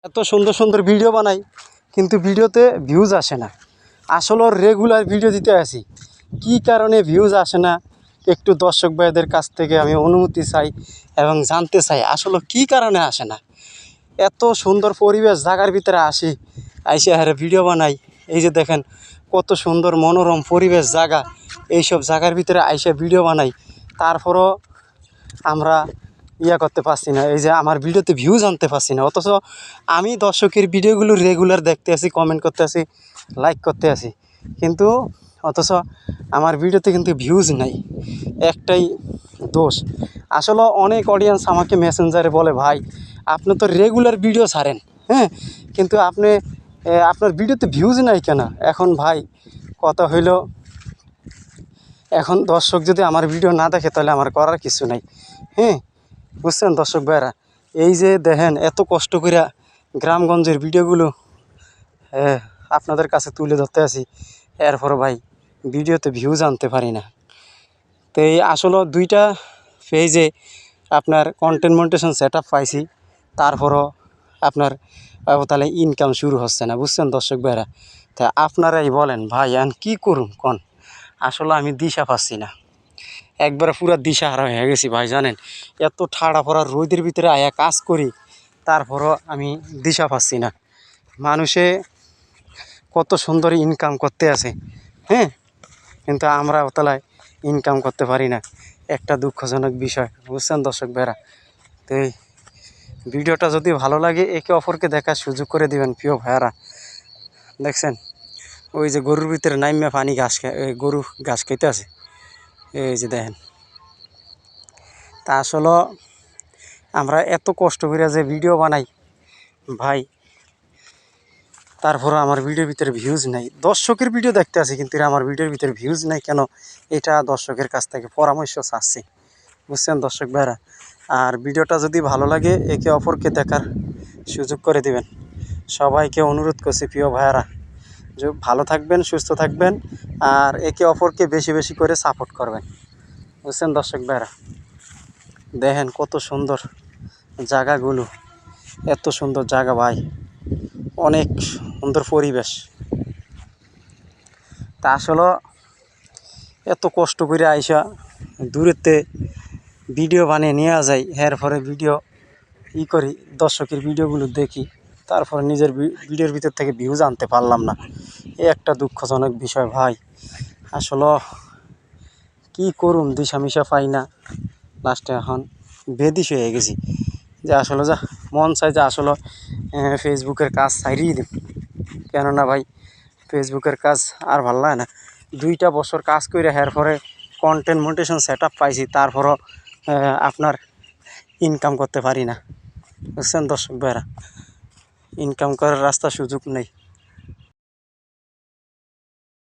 এত সুন্দর সুন্দর ভিডিও বানাই কিন্তু ভিডিওতে ভিউজ আসে না। আসলে রেগুলার ভিডিও দিতে আসি, কি কারণে ভিউজ আসে না একটু দর্শক ভাইদের কাছ থেকে আমি অনুমতি চাই এবং জানতে চাই আসলে কি কারণে আসে না। এত সুন্দর পরিবেশ জায়গার ভিতরে আসি, আইসে হারে ভিডিও বানাই। এই যে দেখেন কত সুন্দর মনোরম পরিবেশ জায়গা, এইসব জায়গার ভিতরে আইসে ভিডিও বানাই, তারপরও আমরা করতে পারছি না। এই যে আমার ভিডিওতে ভিউজ আনতে পারছি না, অথচ আমি দর্শকের ভিডিওগুলো রেগুলার দেখতে আসি, কমেন্ট করতে আসি, লাইক করতে আসি, কিন্তু অথচ আমার ভিডিওতে কিন্তু ভিউজ নাই। একটাই দোষ। আসলে অনেক অডিয়েন্স আমাকে মেসেঞ্জারে বলে, ভাই আপনি তো রেগুলার ভিডিও ছাড়েন, হ্যাঁ, কিন্তু আপনার ভিডিওতে ভিউজ নাই কেন? এখন ভাই কথা হইল, এখন দর্শক যদি আমার ভিডিও না দেখে তাহলে আমার করার কিছু নাই, হ্যাঁ, বুঝছেন দর্শক ভাইরা? এই যে দেখেন এত কষ্ট করে গ্রামগঞ্জের ভিডিওগুলো আপনাদের কাছে তুলে ধরতে আসি, এরপর ভাই ভিডিওতে ভিউজ আনতে পারি না। তো এই আসলে দুইটা পেজে আপনার কন্টেন্ট মনিটাইজেশন সেট আপ পাইছি, তারপরও আপনার তাহলে ইনকাম শুরু হচ্ছে না, বুঝছেন দর্শক ভাইরা? তা আপনারাই বলেন ভাই এখন কী করুন কন? আসলে আমি দিশা পাচ্ছি না, একবারে পুরো দিশাহারা হয়ে গেছি ভাই। জানেন এত ঠাড়া পড়া রোদের ভিতরে আয়া কাজ করি, তারপরও আমি দিশা পাচ্ছি না। মানুষে কত সুন্দর ইনকাম করতে আছে, হ্যাঁ, কিন্তু আমরা ওতলায় ইনকাম করতে পারি না, একটা দুঃখজনক বিষয়, বুঝছেন দর্শক ভাইরা? তো এই ভিডিওটা যদি ভালো লাগে একে অপরকে দেখার সুযোগ করে দিবেন প্রিয় ভাইয়ারা। দেখছেন ওই যে গরুর ভিতরে নাইমা পানি গরু ঘাস খেতে আছে, এই যে দেখেন। তা আসলে আমরা এত কষ্ট করে যে ভিডিও বানাই ভাই, তারপরে আমার ভিডিওর ভিতরে ভিউজ নাই। দর্শকের ভিডিও দেখতে আসি কিন্তু আমার ভিডিওর ভিতরে ভিউজ নাই কেন? এটা দর্শকের কাছ থেকে পরামর্শ চাচ্ছি, বুঝছেন দর্শক ভাইরা? আর ভিডিওটা যদি ভালো লাগে একে অপরকে দেখার সুযোগ করে দিবেন। সবাইকে অনুরোধ করছি প্রিয় ভাইয়ারা, যে ভালো থাকবেন, সুস্থ থাকবেন, আর একে অপরকে বেশি বেশি করে সাপোর্ট করবেন, বুঝছেন দর্শক ভাইরা? দেখেন কত সুন্দর জায়গাগুলো, এত সুন্দর জায়গা ভাই, অনেক সুন্দর পরিবেশ। তা আসলে এত কষ্ট করে আইসা দূরেতে ভিডিও বানিয়ে নেওয়া যায়, এরপরে ভিডিও করি, দর্শকের ভিডিওগুলো দেখি, তারপরে নিজের ভিডিওর ভিতর থেকে ভিউজ আনতে পারলাম না, এ একটা দুঃখজনক বিষয় ভাই। আসলে কি করুম, দিশামিশা পাই না, লাস্টে এখন বেদিশ হয়ে গেছি যে আসলে যা মন চাই যে আসলে ফেসবুকের কাজ ছাড়িয়ে দিই। কেননা ভাই ফেসবুকের কাজ আর ভালো লাগে না। 2টা বছর কাজ করে এরপরে কন্টেন্ট মনিটাইজেশন সেট আপ পাইছি, তারপরও আপনার ইনকাম করতে পারি না, বুঝছেন দর্শক ভাইরা? ইনকাম করার রাস্তা সুযোগ নেই।